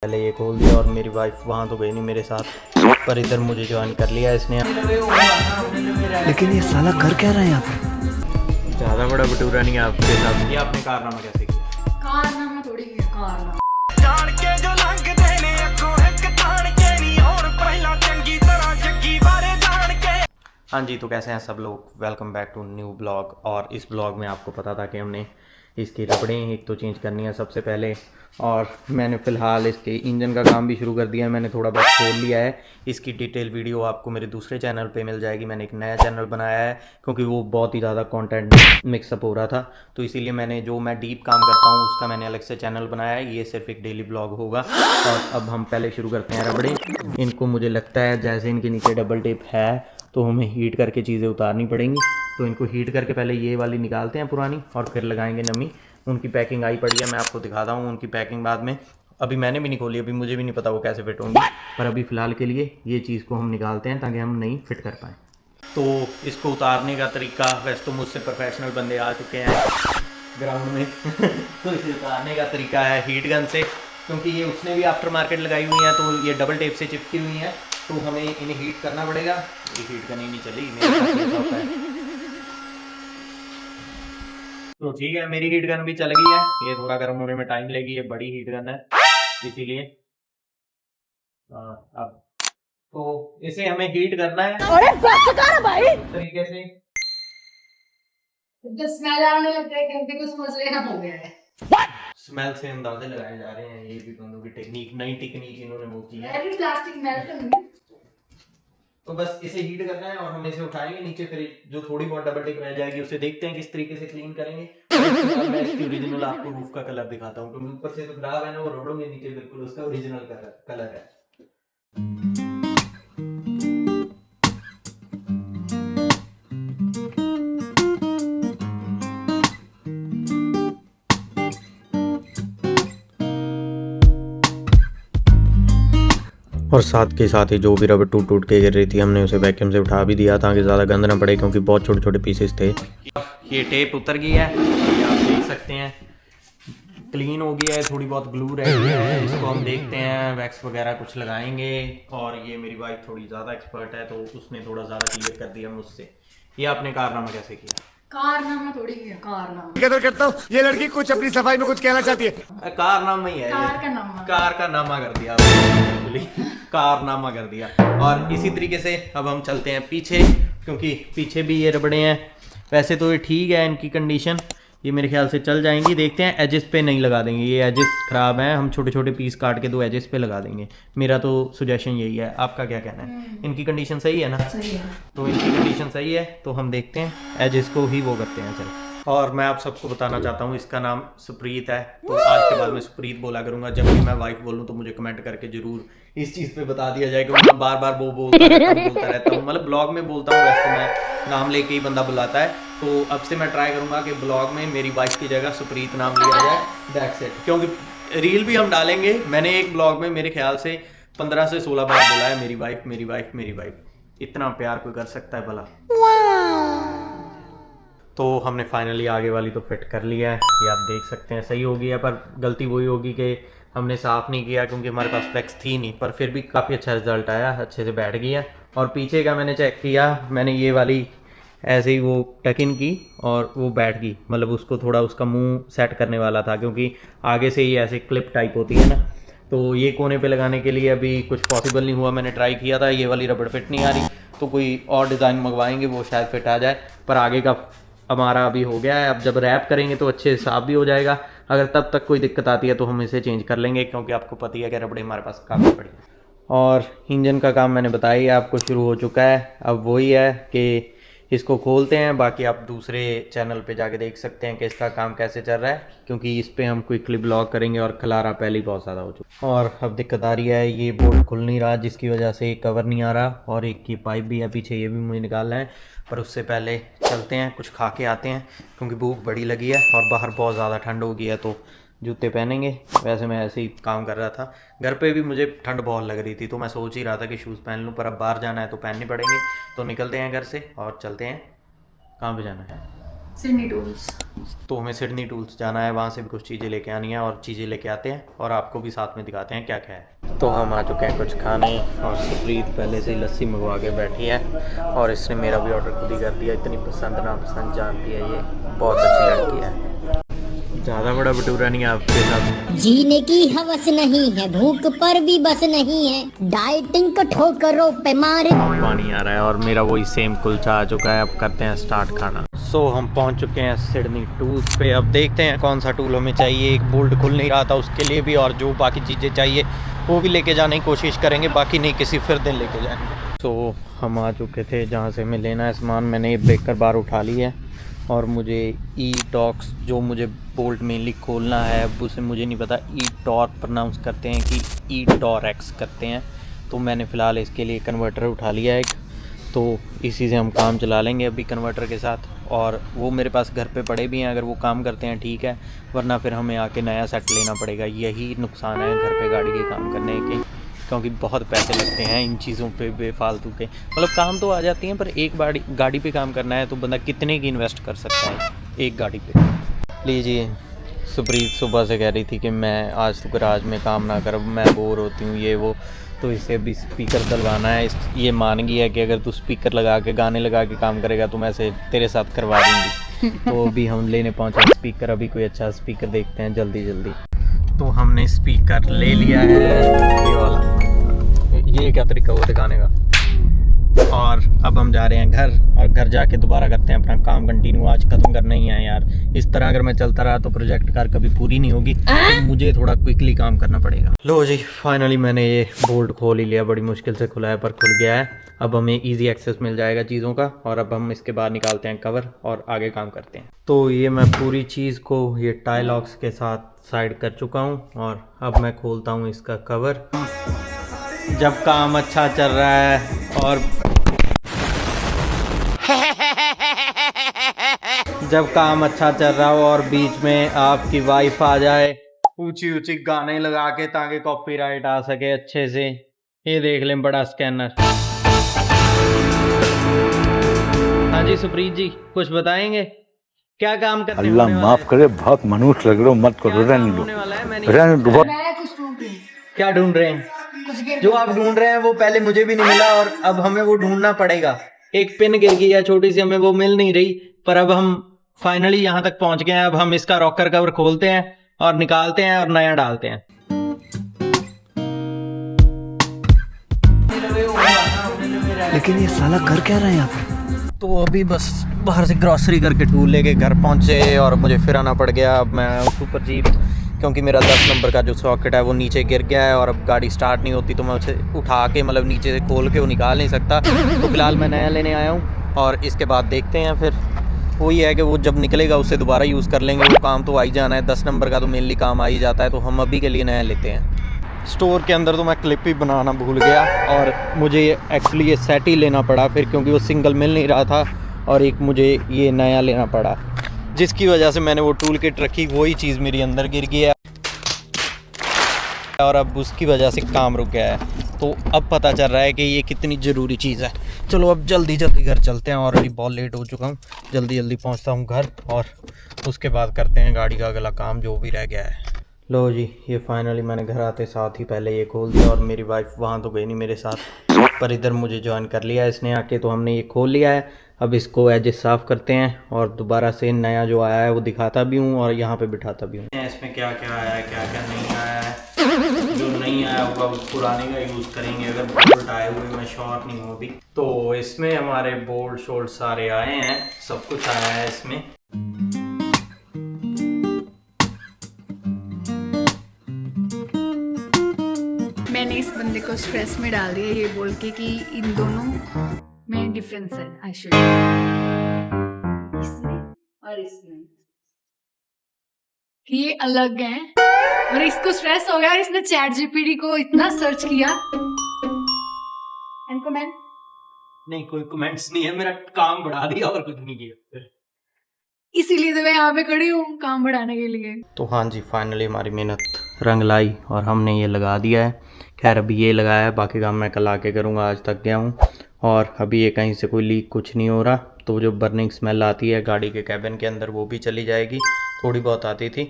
पहले ये खोल दिया और मेरी वाइफ वहाँ तो गई नहीं मेरे साथ, पर इधर मुझे ज्वाइन कर लिया इसने। लेकिन ये साला कर क्या रहा है यहाँ पर? ज़्यादा बड़ा भटूरा नहीं है आपके साथ। ये आपने कारनामा कैसे किया? कारनामा थोड़ी किया, कारनामा। हाँ जी, तो कैसे हैं सब लोग, welcome back to new blog. और इस ब्लॉग में आपको पता था कि हमने इसकी रबड़ें एक तो चेंज करनी है सबसे पहले, और मैंने फ़िलहाल इसके इंजन का काम भी शुरू कर दिया है। मैंने थोड़ा बहुत खोल लिया है। इसकी डिटेल वीडियो आपको मेरे दूसरे चैनल पे मिल जाएगी। मैंने एक नया चैनल बनाया है क्योंकि वो बहुत ही ज़्यादा कंटेंट मिक्सअप हो रहा था, तो इसीलिए मैंने जो मैं डीप काम करता हूँ उसका मैंने अलग से चैनल बनाया है। ये सिर्फ एक डेली ब्लॉग होगा। और अब हम पहले शुरू करते हैं रबड़े। इनको मुझे लगता है जैसे इनके नीचे डबल टेप है तो हमें हीट करके चीज़ें उतारनी पड़ेंगी। तो इनको हीट करके पहले ये वाली निकालते हैं पुरानी, और फिर लगाएंगे नमी। उनकी पैकिंग आई पड़ी है, मैं आपको दिखाता हूँ उनकी पैकिंग बाद में। अभी मैंने भी नहीं खोली, अभी मुझे भी नहीं पता वो कैसे फिट होंगी, पर अभी फ़िलहाल के लिए ये चीज़ को हम निकालते हैं ताकि हम नई फिट कर पाएँ। तो इसको उतारने का तरीका, वैसे तो मुझसे प्रोफेशनल बंदे आ चुके हैं ग्राउंड में तो इसे उतारने का तरीका है हीट गन से, क्योंकि ये उसने भी आफ्टर मार्केट लगाई हुई है तो ये डबल टेप से चिपकी हुई हैं, तो हमें इन्हें हीट करना पड़ेगा। ये हीट गन ही नहीं चली, मेरे साथ ऐसा होता है। तो ठीक है, मेरी हीट गन भी चल गई है। ये थोड़ा गर्म होने में टाइम लेगी, ये बड़ी हीट गन है इसीलिए। अब तो इसे हमें हीट करना है अरे बस कर भाई, तरीके से। तो स्मेल आने लग गया, क्योंकि कुछ समझ लेना हो गया है। स्मेल से अंदाजे लगाए जा रहे हैं। ये भी बंदों की टेक्निक, नई टेक्निक इन्होंने वो की है। अरे प्लास्टिक मेल्ट नहीं। तो बस इसे हीट करना है और हम इसे उठाएंगे नीचे, फिर जो थोड़ी बहुत डबल टेप रह जाएगी उसे देखते हैं किस तरीके से क्लीन करेंगे। मैं इसकी ओरिजिनल आपको रूफ का कलर दिखाता हूँ, क्योंकि ऊपर से तो खराब है ना, वो रबड़ों के नीचे बिल्कुल उसका ओरिजिनल कलर है। और साथ के साथ ही जो भी रबड़ टूट टूट के गिर रही थी हमने उसे वैक्यूम से उठा भी दिया ताकि ज़्यादा गंद ना पड़े, क्योंकि बहुत छोटे छोटे पीसेस थे। ये टेप उतर गई है, ये आप देख सकते हैं, क्लीन हो गया है। थोड़ी बहुत ग्लू रह गई है, इसको हम देखते हैं, वैक्स वगैरह कुछ लगाएंगे। और ये मेरी वाइफ थोड़ी ज़्यादा एक्सपर्ट है तो उसने थोड़ा ज़्यादा क्लियर कर दिया मुझसे। ये आपने कारनामा कैसे किया? कारनामा थोड़ी किया, कारनामा। कदर करता हूँ, ये लड़की कुछ अपनी सफाई में कुछ कहना चाहती है। कारनामा ही है, कार का नामा। कार का नामा कर दिया आपने, कारनामा कर दिया। और इसी तरीके से अब हम चलते हैं पीछे, क्योंकि पीछे भी ये रबड़े हैं। वैसे तो ये ठीक है इनकी कंडीशन, ये मेरे ख्याल से चल जाएंगी। देखते हैं, एजेस पे नहीं लगा देंगे, ये एजेस ख़राब हैं, हम छोटे छोटे पीस काट के दो एजेस पे लगा देंगे। मेरा तो सुजेशन यही है, आपका क्या कहना है? इनकी कंडीशन सही है ना? सही है। तो इनकी कंडीशन सही है तो हम देखते हैं, एजेस को ही वो करते हैं। चलो, और मैं आप सबको बताना चाहता हूँ इसका नाम सुप्रीत है, तो आज के बाद मैं सुप्रीत बोला करूँगा। जब भी मैं वाइफ बोलूँ तो मुझे कमेंट करके जरूर इस चीज़ पे बता दिया जाए, क्योंकि मैं बार बार वो बोलता रहता हूँ। मतलब ब्लॉग में बोलता हूँ, वैसे मैं नाम लेके ही बंदा बुलाता है। तो अब से मैं ट्राई करूँगा कि ब्लॉग में मेरी वाइफ की जगह सुप्रीत नाम लिया जाए, दैट्स इट। क्योंकि रील भी हम डालेंगे। मैंने एक ब्लॉग में मेरे ख्याल से 15 से 16 बार बोला है मेरी वाइफ, मेरी वाइफ, मेरी वाइफ। इतना प्यार कोई कर सकता है भला? तो हमने फाइनली आगे वाली तो फिट कर लिया है, ये आप देख सकते हैं सही हो गया। पर गलती वही होगी कि हमने साफ़ नहीं किया, क्योंकि हमारे पास फ्लेक्स थी नहीं, पर फिर भी काफ़ी अच्छा रिजल्ट आया, अच्छे से बैठ गया। और पीछे का मैंने चेक किया, मैंने ये वाली ऐसे ही वो टक इन की और वो बैठ गई। मतलब उसको थोड़ा उसका मुंह सेट करने वाला था, क्योंकि आगे से ही ऐसे क्लिप टाइप होती है ना, तो ये कोने पे लगाने के लिए अभी कुछ पॉसिबल नहीं हुआ। मैंने ट्राई किया था, ये वाली रबड़ फिट नहीं आ रही, तो कोई और डिज़ाइन मंगवाएंगे, वो शायद फिट आ जाए। पर आगे का हमारा अभी हो गया है, अब जब रैप करेंगे तो अच्छे से साफ भी हो जाएगा। अगर तब तक कोई दिक्कत आती है तो हम इसे चेंज कर लेंगे, क्योंकि आपको पता ही है कि रबड़े हमारे पास काफ़ी पड़ी। और इंजन का काम मैंने बताया ही आपको शुरू हो चुका है। अब वही है कि इसको खोलते हैं, बाकी आप दूसरे चैनल पे जाके देख सकते हैं कि इसका काम कैसे चल रहा है, क्योंकि इस पे हम क्विकली ब्लॉग करेंगे और खलारा पहले ही बहुत ज़्यादा हो चुका। और अब दिक्कत आ रही है, ये बोल्ट खुल नहीं रहा, जिसकी वजह से कवर नहीं आ रहा, और एक की पाइप भी है पीछे, ये भी मुझे निकालना है। पर उससे पहले चलते हैं, कुछ खा के आते हैं, क्योंकि भूख बड़ी लगी है और बाहर बहुत ज़्यादा ठंड हो गई है, तो जूते पहनेंगे। वैसे मैं ऐसे ही काम कर रहा था, घर पे भी मुझे ठंड बहुत लग रही थी, तो मैं सोच ही रहा था कि शूज़ पहन लूँ, पर अब बाहर जाना है तो पहनने पड़ेंगे। तो निकलते हैं घर से और चलते हैं। कहाँ पे जाना है? Sydney tools. तो हमें सिडनी टूल्स जाना है, वहाँ से भी कुछ चीज़ें लेके आनी है और चीज़ें लेके आते हैं और आपको भी साथ में दिखाते हैं क्या क्या है। तो हम आ चुके हैं कुछ खाने और सुप्रीत पहले से ही लस्सी मंगवा के बैठी है और इसने मेरा भी ऑर्डर खुद ही कर दिया। इतनी पसंद ना पसंद जानती है, ये बहुत अच्छी लड़की है। ज़्यादा बड़ा भटूरा नहीं है आपके साथ। जीने की हवस नहीं है, भूख पर भी बस नहीं है, डाइटिंग को ठोकरों पे मारे। पानी आ रहा है और मेरा वही सेम कुलचा आ चुका है। अब करते हैं स्टार्ट खाना। सो हम पहुंच चुके हैं सिडनी टूल्स पे। अब देखते हैं कौन सा टूल हमें चाहिए। एक बोल्ट खुल नहीं रहा था, उसके लिए भी, और जो बाकी चीज़ें चाहिए वो भी लेके जाने की कोशिश करेंगे, बाकी नहीं किसी फिर दिन लेके जाएंगे। तो हम आ चुके थे जहाँ से हमें लेना है सामान। मैंने ये ब्रेकर बार उठा ली है और मुझे ई टॉक्स, जो मुझे बोल्ट मेनली खोलना है, उसे मुझे नहीं पता ई टॉर्क प्रोनाउंस करते हैं कि ई टॉरेक्स करते हैं। तो मैंने फ़िलहाल इसके लिए कन्वर्टर उठा लिया है एक, तो इसी से हम काम चला लेंगे अभी कन्वर्टर के साथ। और वो मेरे पास घर पे पड़े भी हैं, अगर वो काम करते हैं ठीक है, वरना फिर हमें आके नया सेट लेना पड़ेगा। यही नुकसान है घर पे गाड़ी के काम करने के, क्योंकि बहुत पैसे लगते हैं इन चीज़ों पे बेफालतू के। मतलब काम तो आ जाती हैं, पर एक गाड़ी पे काम करना है तो बंदा कितने की इन्वेस्ट कर सकता है एक गाड़ी पे। लीजिए, सुप्रीत सुबह से कह रही थी कि मैं आज तो गराज में काम ना कर, मैं बोर होती हूँ ये वो, तो इसे अभी स्पीकर डलवाना है। ये मान गई है कि अगर तू स्पीकर लगा के गाने लगा के काम करेगा तो मैं ऐसे तेरे साथ करवा दूँगी। तो अभी हम लेने पहुँचे स्पीकर। अभी कोई अच्छा स्पीकर देखते हैं जल्दी जल्दी। तो हमने स्पीकर ले लिया है ये वाला। ये क्या तरीका वो दिखाने का। और अब हम जा रहे हैं घर, और घर जाके दोबारा करते हैं अपना काम कंटिन्यू। आज खत्म करना ही है यार। इस तरह अगर मैं चलता रहा तो प्रोजेक्ट कार कभी पूरी नहीं होगी, तो मुझे थोड़ा क्विकली काम करना पड़ेगा। लो जी, फाइनली मैंने ये बोल्ट खोल ही लिया। बड़ी मुश्किल से खुला है पर खुल गया है। अब हमें इजी एक्सेस मिल जाएगा चीज़ों का, और अब हम इसके बाद निकालते हैं कवर और आगे काम करते हैं। तो ये मैं पूरी चीज़ को ये टाई लॉक्स के साथ साइड कर चुका हूँ, और अब मैं खोलता हूँ इसका कवर। जब काम अच्छा चल रहा है और जब काम अच्छा चल रहा हो और बीच में आपकी वाइफ आ जाए ऊंची ऊंची गाने लगा के, ताकि कॉपीराइट आ सके अच्छे से। ये देख लें बड़ा स्कैनर। हाँ जी सुप्रीत जी, कुछ बताएंगे क्या काम करते हैं? अल्लाह माफ करे, बहुत मनुष्य लग रहे हो, मत करो, रहने दो, रहने दो। मैं कुछ ढूंढ रही हूँ। क्या ढूंढ रहे हैं? कुछ गिर जो आप ढूंढ रहे हैं वो पहले मुझे भी नहीं मिला, और अब हमें वो ढूंढना पड़ेगा। एक पिन गिर गई है छोटी सी, हमें वो मिल नहीं रही, पर अब हम फाइनली यहाँ तक पहुंच गए हैं। अब हम इसका रॉकर कवर खोलते हैं और निकालते हैं और नया डालते हैं। लेकिन ये साला कर क्या रहा है यहाँ पे? तो अभी बस बाहर से ग्रॉसरी करके टूल लेके घर पहुंचे, और मुझे फिर आना पड़ गया। अब मैं सुपर जीप, क्योंकि मेरा 10 नंबर का जो सॉकेट है वो नीचे गिर गया है, और अब गाड़ी स्टार्ट नहीं होती, तो मैं उसे उठा के, मतलब नीचे से खोल के वो निकाल नहीं सकता। तो फिलहाल मैं नया लेने आया हूँ, और इसके बाद देखते हैं फिर। वही है कि वो जब निकलेगा उससे दोबारा यूज़ कर लेंगे। वो काम तो आ ही जाना है, 10 नंबर का तो मेनली काम आ ही जाता है। तो हम अभी के लिए नया लेते हैं। स्टोर के अंदर तो मैं क्लिप ही बनाना भूल गया, और मुझे एक्चुअली ये सेट ही लेना पड़ा फिर, क्योंकि वो सिंगल मिल नहीं रहा था, और एक मुझे ये नया लेना पड़ा, जिसकी वजह से मैंने वो टूल किट रखी, वही चीज़ मेरी अंदर गिर गई है, और अब उसकी वजह से काम रुक गया है। तो अब पता चल रहा है कि ये कितनी ज़रूरी चीज़ है। चलो अब जल्दी जल्दी घर चलते हैं, ऑलरेडी बहुत लेट हो चुका हूँ। जल्दी जल्दी पहुँचता हूँ घर, और उसके बाद करते हैं गाड़ी का अगला काम जो भी रह गया है। लो जी, ये फाइनली मैंने घर आते साथ ही पहले ये खोल दिया, और मेरी वाइफ वहाँ तो गई नहीं मेरे साथ, पर इधर मुझे ज्वाइन कर लिया है इसने आके। तो हमने ये खोल लिया है। अब इसको एजेस साफ़ करते हैं, और दोबारा से नया जो आया है वो दिखाता भी हूँ और यहाँ पे बिठाता भी हूँ। इसमें क्या क्या आया है, क्या क्या नहीं आया है। जो नहीं आया होगा उस पुराने का यूज़ करेंगे। अगर बोल्ट आए हुए मैं श्योर नहीं हूँ अभी। तो इसमें हमारे बोल्ट शोल्ट सारे आए हैं, सब कुछ आया है इसमें। मैंने इस बंदे को स्ट्रेस में डाल दिया ये बोल के कि इन दोनों में डिफरेंस है। एक्चुअली इसमें और इसमें ये अलग हैं, और इसको स्ट्रेस हो गया। इसने चैट जीपीटी को इतना सर्च किया। एंड कमेंट नहीं, कोई कमेंट्स नहीं है, मेरा काम बढ़ा दिया और कुछ नहीं किया, इसीलिए तो मैं यहाँ पे खड़ी हूँ काम बढ़ाने के लिए। तो हाँ जी, फाइनली हमारी मेहनत रंग लाई और हमने ये लगा दिया है। खैर अभी ये लगाया है, बाकी काम मैं कल आके करूँगा। आज तक गया हूँ और अभी ये कहीं से कोई लीक कुछ नहीं हो रहा, तो जो बर्निंग स्मेल आती है गाड़ी के कैबिन के अंदर वो भी चली जाएगी, थोड़ी बहुत आती थी।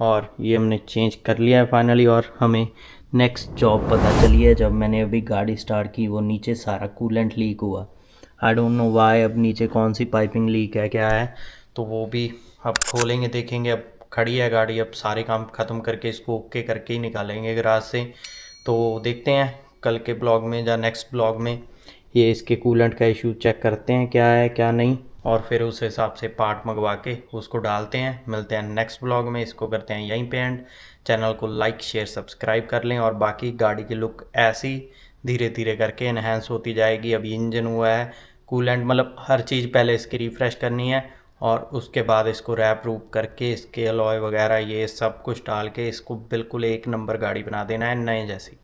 और ये हमने चेंज कर लिया है फाइनली। और हमें नेक्स्ट जॉब पता चली है, जब मैंने अभी गाड़ी स्टार्ट की वो नीचे सारा कूलेंट लीक हुआ। आई डोंट नो वाई, अब नीचे कौन सी पाइपिंग लीक है क्या है, तो वो भी अब खोलेंगे देखेंगे। अब खड़ी है गाड़ी, अब सारे काम ख़त्म करके इसको ओके करके ही निकालेंगे गैराज से। तो देखते हैं कल के ब्लॉग में या नेक्स्ट ब्लॉग में ये इसके कूलेंट का इशू चेक करते हैं क्या है क्या नहीं, और फिर उस हिसाब से पार्ट मंगवा के उसको डालते हैं। मिलते हैं नेक्स्ट ब्लॉग में, इसको करते हैं यहीं पे एंड। चैनल को लाइक शेयर सब्सक्राइब कर लें, और बाकी गाड़ी की लुक ऐसी धीरे धीरे करके इन्हेंस होती जाएगी। अभी इंजन हुआ है, कूलेंट मतलब हर चीज़ पहले इसकी रिफ़्रेश करनी है, और उसके बाद इसको रैप रूप करके इसके अलॉय वगैरह ये सब कुछ डाल के इसको बिल्कुल एक नंबर गाड़ी बना देना है, नए जैसी।